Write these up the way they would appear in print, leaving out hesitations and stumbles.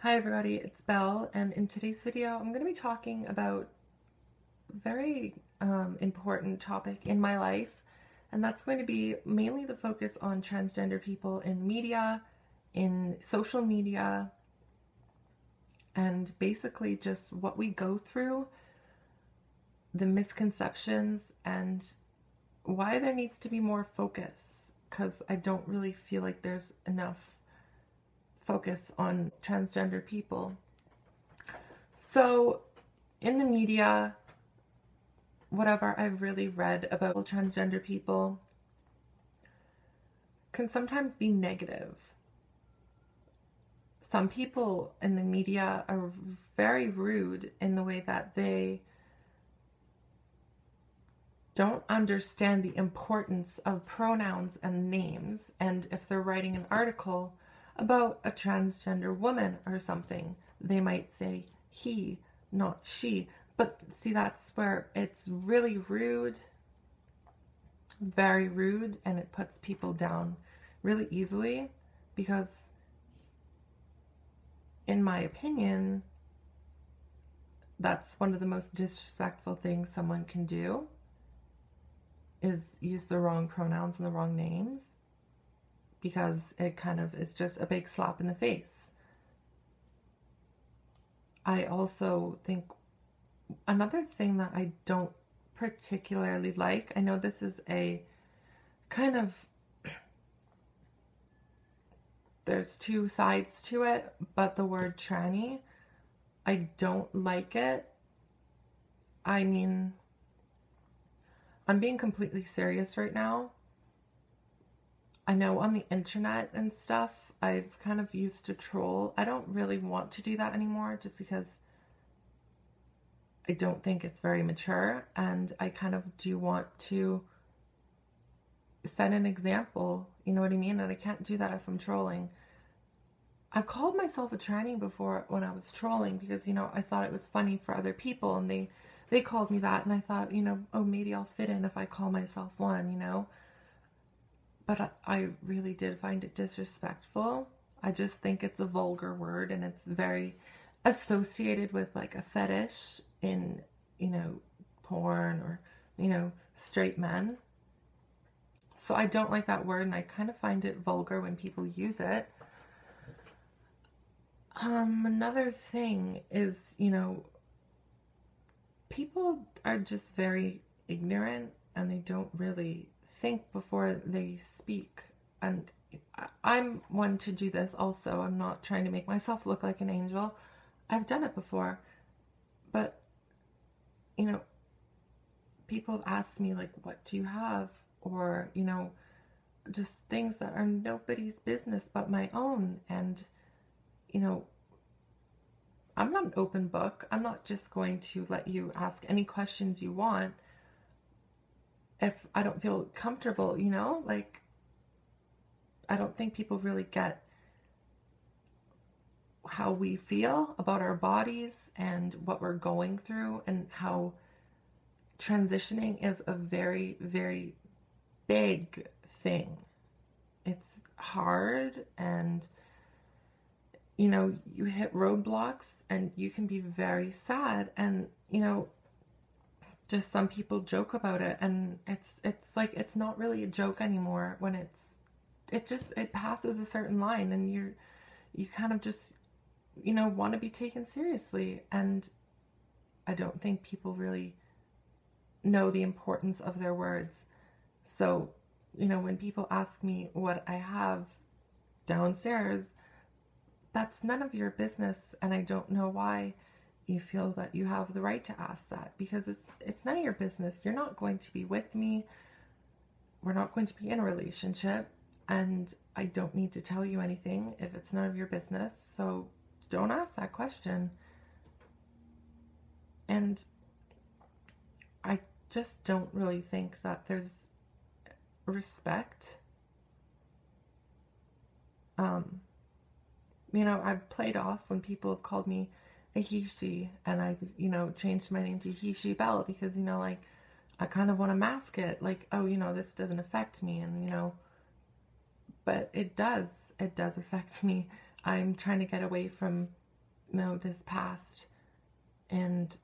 Hi everybody, it's Belle, and in today's video I'm going to be talking about a very important topic in my life, and that's going to be mainly the focus on transgender people in media, in social media, and basically just what we go through, the misconceptions, and why there needs to be more focus, because I don't really feel like there's enough focus on transgender people. So in the media, whatever I've really read about transgender people can sometimes be negative. Some people in the media are very rude in the way that they don't understand the importance of pronouns and names, and if they're writing an article about a transgender woman or something, they might say he, not she. But see, that's where it's really rude, very rude, and it puts people down really easily, because in my opinion, that's one of the most disrespectful things someone can do, is use the wrong pronouns and the wrong names, because it kind of is just a big slap in the face. I also think another thing that I don't particularly like, I know this is a kind of, there's two sides to it, but the word tranny, I don't like it. I mean, I'm being completely serious right now. I know on the internet and stuff, I've kind of used to troll. I don't really want to do that anymore, just because I don't think it's very mature, and I kind of do want to set an example, you know what I mean? And I can't do that if I'm trolling. I've called myself a tranny before when I was trolling, because, you know, I thought it was funny for other people, and they called me that, and I thought, you know, oh, maybe I'll fit in if I call myself one, you know? But I really did find it disrespectful. I just think it's a vulgar word, and it's very associated with like a fetish in, you know, porn or, you know, straight men. So I don't like that word, and I kind of find it vulgar when people use it. Another thing is, you know, people are just very ignorant, and they don't really think before they speak. And I'm one to do this also. I'm not trying to make myself look like an angel. I've done it before. But, you know, people have asked me, like, what do you have? Or, you know, just things that are nobody's business but my own. And, you know, I'm not an open book. I'm not just going to let you ask any questions you want if I don't feel comfortable, you know? Like, I don't think people really get how we feel about our bodies and what we're going through, and how transitioning is a very, very big thing. It's hard, and, you know, you hit roadblocks, and you can be very sad, and, you know, just some people joke about it, and it's like, it's not really a joke anymore when it passes a certain line, and you kind of just, you know, want to be taken seriously. And I don't think people really know the importance of their words. So, you know, when people ask me what I have downstairs, that's none of your business, and I don't know why you feel that you have the right to ask that, because it's none of your business. You're not going to be with me. We're not going to be in a relationship, and I don't need to tell you anything if it's none of your business. So don't ask that question. And I just don't really think that there's respect. You know, I've played off when people have called me a he, she, and I've, you know, changed my name to he, she, Belle, because, you know, like, I kind of want to mask it, like, oh, you know, this doesn't affect me, and, you know, but it does affect me. I'm trying to get away from this past, and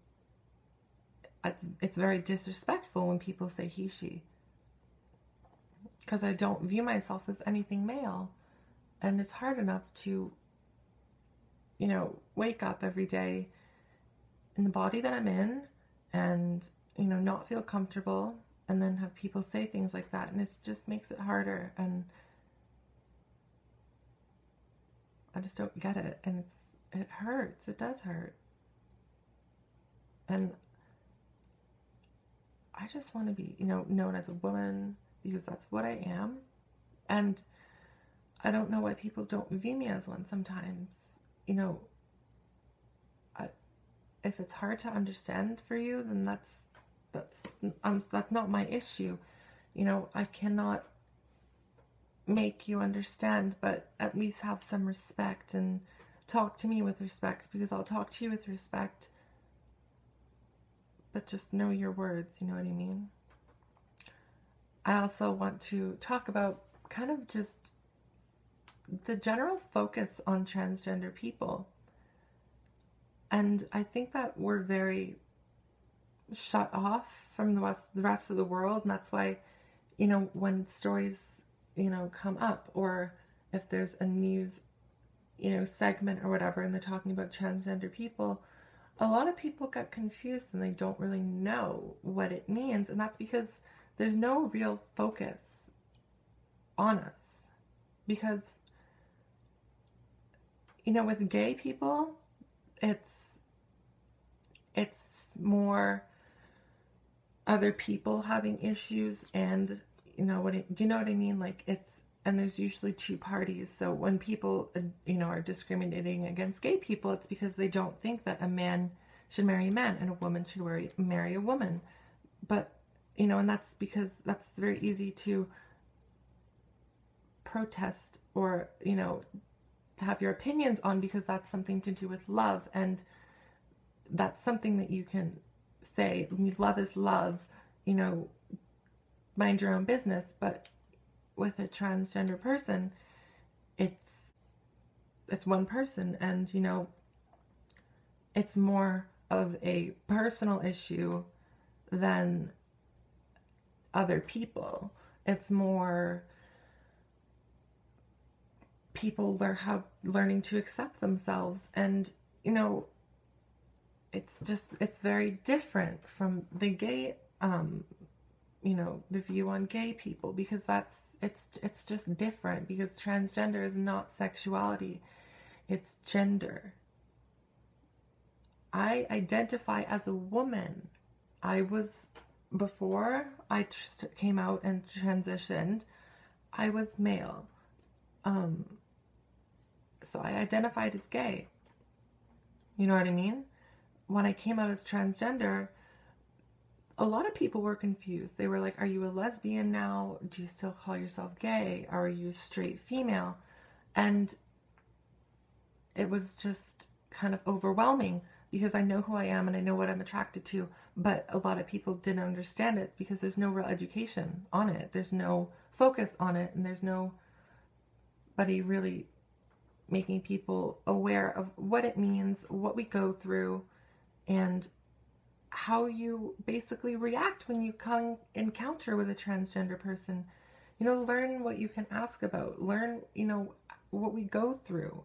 it's very disrespectful when people say he, she, because I don't view myself as anything male. And it's hard enough to, wake up every day in the body that I'm in and, not feel comfortable, and then have people say things like that. And it just makes it harder. And I just don't get it. And it hurts. It does hurt. And I just want to be, known as a woman, because that's what I am. And I don't know why people don't view me as one sometimes. If it's hard to understand for you, then that's not my issue. I cannot make you understand, but at least have some respect and talk to me with respect, because I'll talk to you with respect. But just know your words, you know what I mean? I also want to talk about kind of just the general focus on transgender people. And I think that we're very shut off from the rest of the world. And that's why, when stories, come up, or if there's a news, segment or whatever, and they're talking about transgender people, a lot of people get confused and they don't really know what it means. And that's because there's no real focus on us. Because, with gay people, it's more other people having issues, and do you know what I mean? Like, and there's usually two parties. So when people, are discriminating against gay people, it's because they don't think that a man should marry a man and a woman should marry a woman. But, and that's because that's very easy to protest or, have your opinions on, because that's something to do with love. And that's something that you can say, love is love, mind your own business. But with a transgender person, it's one person, and, it's more of a personal issue than other people. It's more people learning to accept themselves. And, it's very different from the gay, the view on gay people, because it's just different, because transgender is not sexuality, it's gender. I identify as a woman. Before I came out and transitioned, I was male. So I identified as gay. You know what I mean? When I came out as transgender, a lot of people were confused. They were like, are you a lesbian now? Do you still call yourself gay? Are you straight female? And it was just kind of overwhelming, because I know who I am and I know what I'm attracted to, but a lot of people didn't understand it because there's no real education on it. There's no focus on it, and there's nobody really making people aware of what it means, what we go through, and how you basically react when you encounter with a transgender person. Learn what you can ask about. Learn, what we go through.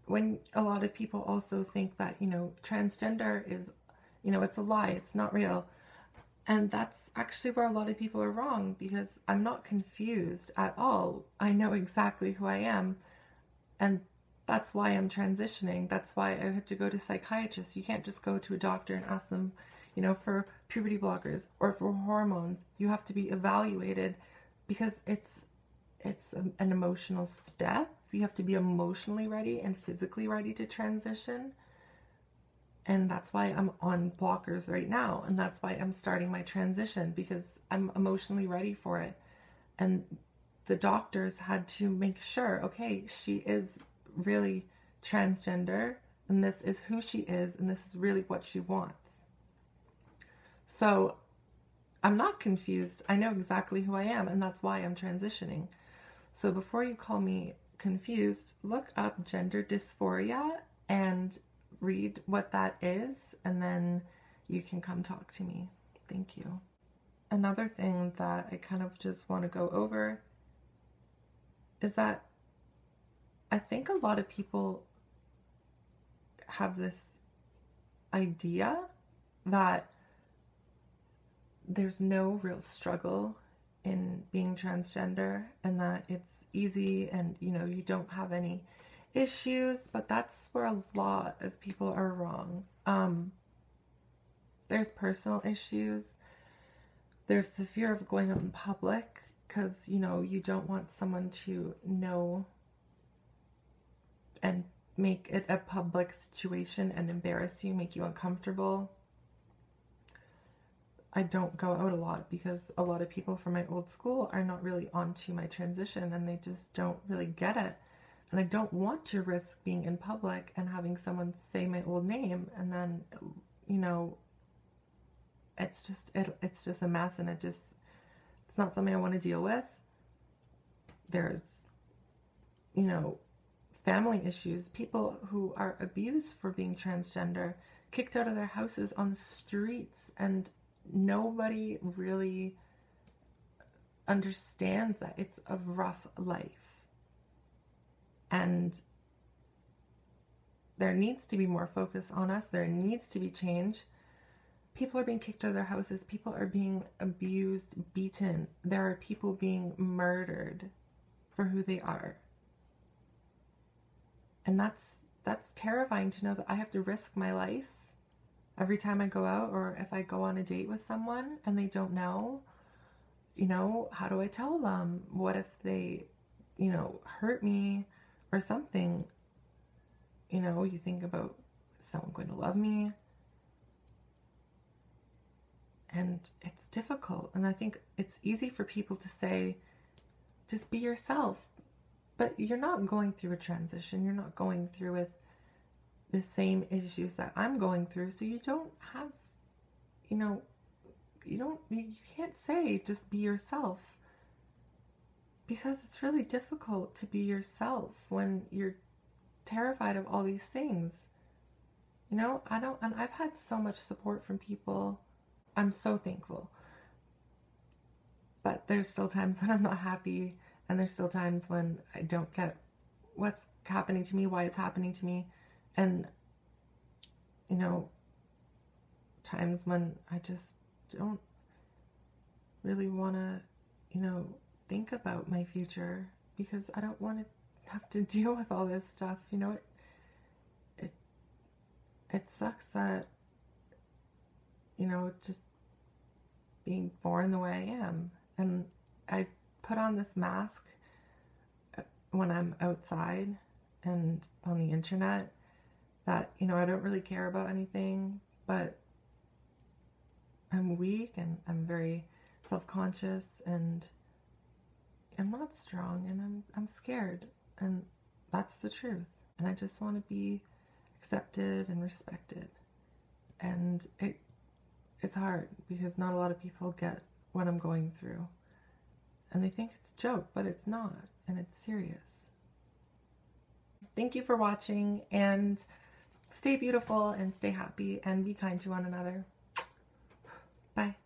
When a lot of people also think that, transgender is, it's a lie, it's not real. And that's actually where a lot of people are wrong, because I'm not confused at all. I know exactly who I am. And that's why I'm transitioning. That's why I had to go to psychiatrists. You can't just go to a doctor and ask them, for puberty blockers or for hormones. You have to be evaluated, because it's an emotional step. You have to be emotionally ready and physically ready to transition. And that's why I'm on blockers right now. And that's why I'm starting my transition, because I'm emotionally ready for it. And the doctors had to make sure, okay, she is really transgender, and this is who she is, and this is really what she wants. So I'm not confused. I know exactly who I am, and that's why I'm transitioning. So before you call me, confused, look up gender dysphoria and read what that is, and then you can come talk to me. Thank you. Another thing that I kind of just want to go over is that I think a lot of people have this idea that there's no real struggle in being transgender and that it's easy and, you know, you don't have any issues, but that's where a lot of people are wrong. There's personal issues. There's the fear of going out in public because, you know, you don't want someone to know and make it a public situation and embarrass you, make you uncomfortable. I don't go out a lot because a lot of people from my old school are not really onto my transition and they just don't really get it. And I don't want to risk being in public and having someone say my old name and then, you know, it's just a mess, and it's not something I want to deal with. There's, you know, family issues, people who are abused for being transgender, kicked out of their houses on the streets, and nobody really understands that it's a rough life. And there needs to be more focus on us. There needs to be change. People are being kicked out of their houses. People are being abused, beaten. There are people being murdered for who they are. And that's terrifying to know that I have to risk my life every time I go out, or if I go on a date with someone and they don't know, you know, how do I tell them? What if they, you know, hurt me or something? You know, you think about, is someone going to love me? And it's difficult. And I think it's easy for people to say, just be yourself. But you're not going through a transition. You're not going through with the same issues that I'm going through. So you don't have, you know, you can't say just be yourself. Because it's really difficult to be yourself when you're terrified of all these things. You know, and I've had so much support from people. I'm so thankful. But there's still times when I'm not happy, and there's still times when I don't get what's happening to me, why it's happening to me, and, you know, times when I just don't really want to, you know, think about my future because I don't want to have to deal with all this stuff. You know, it sucks that, you know, just being born the way I am. And I put on this mask when I'm outside and on the internet that, you know, I don't really care about anything, but I'm weak and I'm very self-conscious and I'm not strong and I'm scared, and that's the truth. And I just want to be accepted and respected. And it's hard because not a lot of people get what I'm going through. And they think it's a joke, but it's not, and it's serious. Thank you for watching, and stay beautiful and stay happy and be kind to one another. Bye.